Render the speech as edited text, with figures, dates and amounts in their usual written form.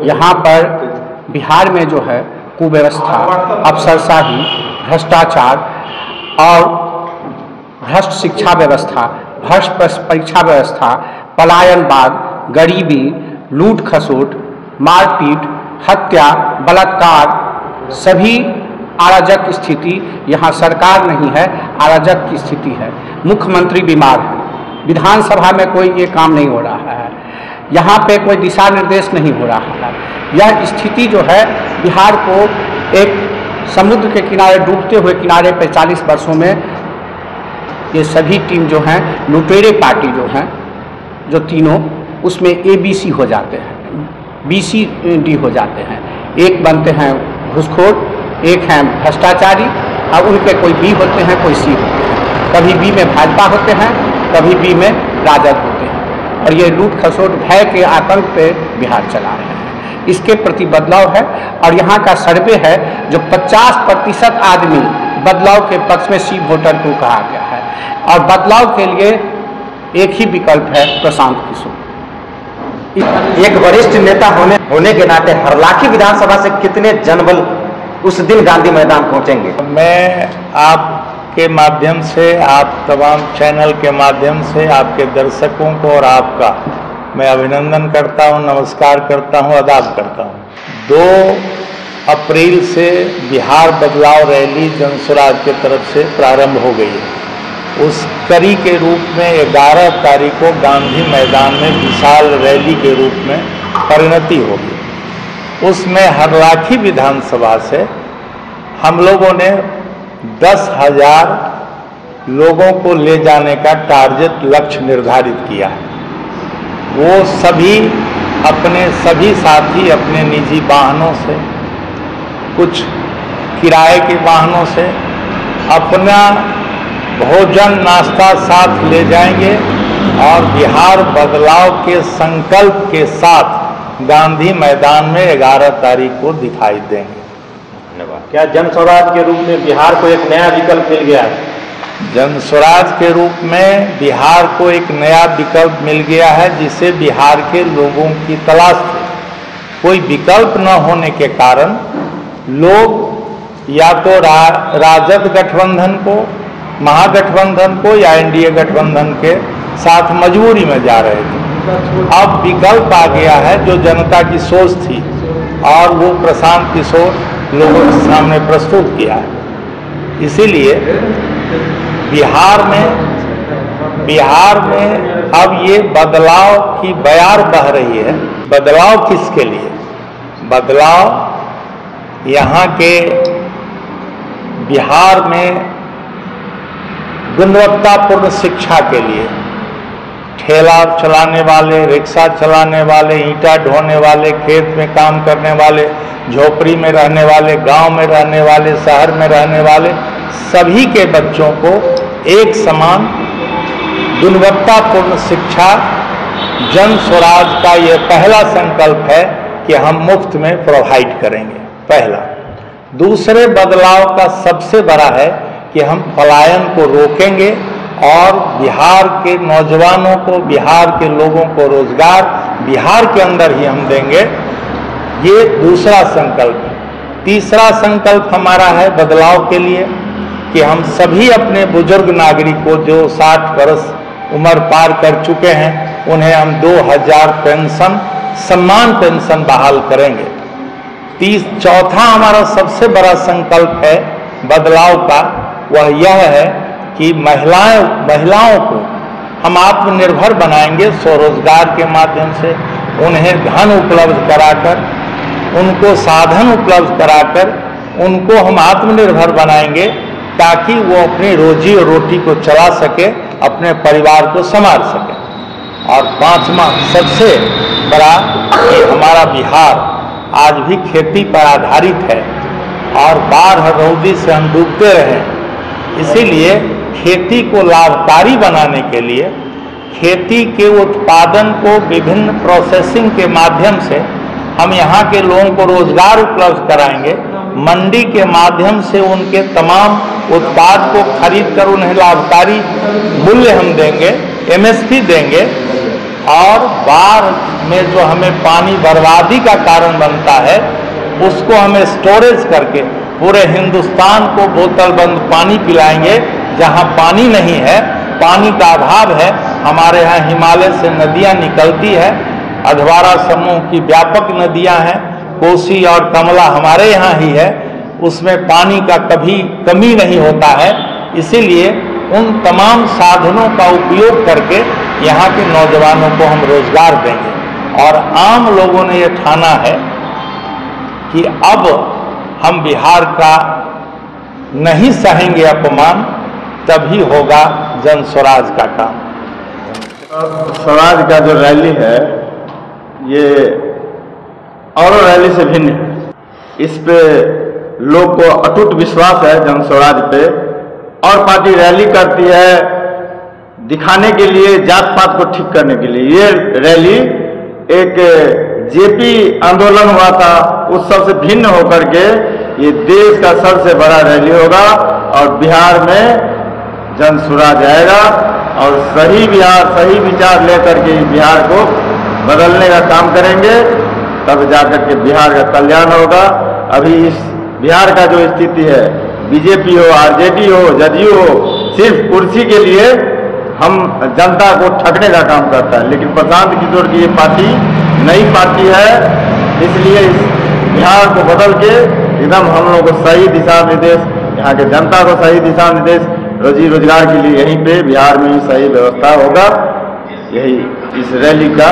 यहाँ पर बिहार में जो है कुव्यवस्था, अफसरशाही, भ्रष्टाचार और भ्रष्ट शिक्षा व्यवस्था, भ्रष्ट परीक्षा व्यवस्था, पलायनवाद, गरीबी, लूट खसोट, मारपीट, हत्या, बलात्कार, सभी अराजक स्थिति। यहाँ सरकार नहीं है, अराजक की स्थिति है। मुख्यमंत्री बीमार है, विधानसभा में कोई ये काम नहीं हो रहा है, यहाँ पे कोई दिशा निर्देश नहीं हो रहा है। यह स्थिति जो है बिहार को एक समुद्र के किनारे, डूबते हुए किनारे पे 40 वर्षों में ये सभी टीम जो हैं, लुटेरे पार्टी जो हैं, जो तीनों, उसमें ABC हो जाते हैं, BCD हो जाते हैं। एक बनते हैं घूसखोर, एक हैं भ्रष्टाचारी, और उनके कोई B होते हैं, कोई C होते हैं। कभी B में भाजपा होते हैं, कभी B में राजद होते हैं, और ये लूट खसोट, भय के आतंक पे बिहार चला रहे हैं। इसके प्रति बदलाव है, और यहाँ का सर्वे है जो 50% आदमी बदलाव के पक्ष में C वोटर को कहा गया है, और बदलाव के लिए एक ही विकल्प है, प्रशांत किशोर। एक वरिष्ठ नेता होने के नाते हरलाखी विधानसभा से कितने जनबल उस दिन गांधी मैदान पहुंचेंगे? मैं आपके माध्यम से, आप तमाम चैनल के माध्यम से आपके दर्शकों को और आपका मैं अभिनंदन करता हूं, नमस्कार करता हूं, आदाब करता हूं। 2 अप्रैल से बिहार बदलाव रैली जनसुराज के तरफ से प्रारंभ हो गई है। उस कड़ी के रूप में 11 तारीख को गांधी मैदान में विशाल रैली के रूप में परिणति होगी। उसमें हरलाखी विधानसभा से हम लोगों ने 10,000 लोगों को ले जाने का टारगेट, लक्ष्य निर्धारित किया है। वो सभी साथी अपने निजी वाहनों से, कुछ किराए के वाहनों से अपना भोजन नाश्ता साथ ले जाएंगे, और बिहार बदलाव के संकल्प के साथ गांधी मैदान में 11 तारीख को दिखाई देंगे। धन्यवाद। क्या जन स्वराज के रूप में बिहार को एक नया विकल्प मिल गया है? जन स्वराज के रूप में बिहार को एक नया विकल्प मिल गया है, जिसे बिहार के लोगों की तलाश थी। कोई विकल्प न होने के कारण लोग या तो राजद गठबंधन को, महागठबंधन को या NDA गठबंधन के साथ मजबूरी में जा रहे थे। अब विकल्प आ गया है जो जनता की सोच थी, और वो प्रशांत किशोर लोगों के सामने प्रस्तुत किया है। इसीलिए बिहार में अब ये बदलाव की बयार बह रही है। बदलाव किसके लिए? बदलाव यहाँ के बिहार में गुणवत्तापूर्ण शिक्षा के लिए। ठेला चलाने वाले, रिक्शा चलाने वाले, ईंटा ढोने वाले, खेत में काम करने वाले, झोपड़ी में रहने वाले, गांव में रहने वाले, शहर में रहने वाले, सभी के बच्चों को एक समान गुणवत्तापूर्ण शिक्षा जन स्वराज का ये पहला संकल्प है कि हम मुफ्त में प्रोवाइड करेंगे। पहला। दूसरे बदलाव का सबसे बड़ा है कि हम पलायन को रोकेंगे और बिहार के नौजवानों को, बिहार के लोगों को रोजगार बिहार के अंदर ही हम देंगे। ये दूसरा संकल्प है। तीसरा संकल्प हमारा है बदलाव के लिए कि हम सभी अपने बुजुर्ग नागरिकों जो 60 वर्ष उम्र पार कर चुके हैं, उन्हें हम 2000 पेंशन, सम्मान पेंशन बहाल करेंगे। चौथा हमारा सबसे बड़ा संकल्प है बदलाव का, वह यह है कि महिलाओं को हम आत्मनिर्भर बनाएंगे। स्वरोजगार के माध्यम से उन्हें धन उपलब्ध कराकर, उनको साधन उपलब्ध कराकर उनको हम आत्मनिर्भर बनाएंगे, ताकि वो अपनी रोजी और रोटी को चला सके, अपने परिवार को संभाल सके। और पांचवा सबसे बड़ा कि हमारा बिहार आज भी खेती पर आधारित है और बाढ़ रौदी से हम डूबते रहे। इसीलिए खेती को लाभकारी बनाने के लिए खेती के उत्पादन को विभिन्न प्रोसेसिंग के माध्यम से हम यहाँ के लोगों को रोजगार उपलब्ध कराएंगे। मंडी के माध्यम से उनके तमाम उत्पाद को खरीद कर उन्हें लाभकारी मूल्य हम देंगे, MSP देंगे। और में जो हमें पानी बर्बादी का कारण बनता है, उसको हमें स्टोरेज करके पूरे हिंदुस्तान को बोतल बंद पानी पिलाएंगे। जहाँ पानी नहीं है, पानी का अभाव है, हमारे यहाँ हिमालय से नदियाँ निकलती है, अधवारा समूह की व्यापक नदियाँ हैं, कोसी और कमला हमारे यहाँ ही है, उसमें पानी का कभी कमी नहीं होता है। इसीलिए उन तमाम साधनों का उपयोग करके यहाँ के नौजवानों को हम रोजगार देंगे। और आम लोगों ने ये ठाना है कि अब हम बिहार का नहीं सहेंगे अपमान, तभी होगा जन स्वराज का काम। स्वराज का जो रैली है ये और रैली से भिन्न है। इस पे लोग को अटूट विश्वास है जन स्वराज पे। और पार्टी रैली करती है दिखाने के लिए, जात पात को ठीक करने के लिए। ये रैली एक जेपी आंदोलन हुआ था उस सब से भिन्न होकर के ये देश का सबसे बड़ा रैली होगा और बिहार में जन स्वराज आएगा और सही बिहार, सही विचार लेकर के बिहार को बदलने का काम करेंगे, तब जाकर के बिहार का कल्याण होगा। अभी इस बिहार का जो स्थिति है, बीजेपी हो, आरजेडी हो, जदयू हो, सिर्फ कुर्सी के लिए हम जनता को ठगने का काम करता है। लेकिन प्रशांत किशोर की ये पार्टी नई पार्टी है, इसलिए इस बिहार को बदल के एकदम हम लोगों को सही दिशा निर्देश, यहाँ के जनता को सही दिशा निर्देश, रोजी रोजगार के लिए यहीं पे बिहार में ही सही व्यवस्था होगा। यही इस रैली का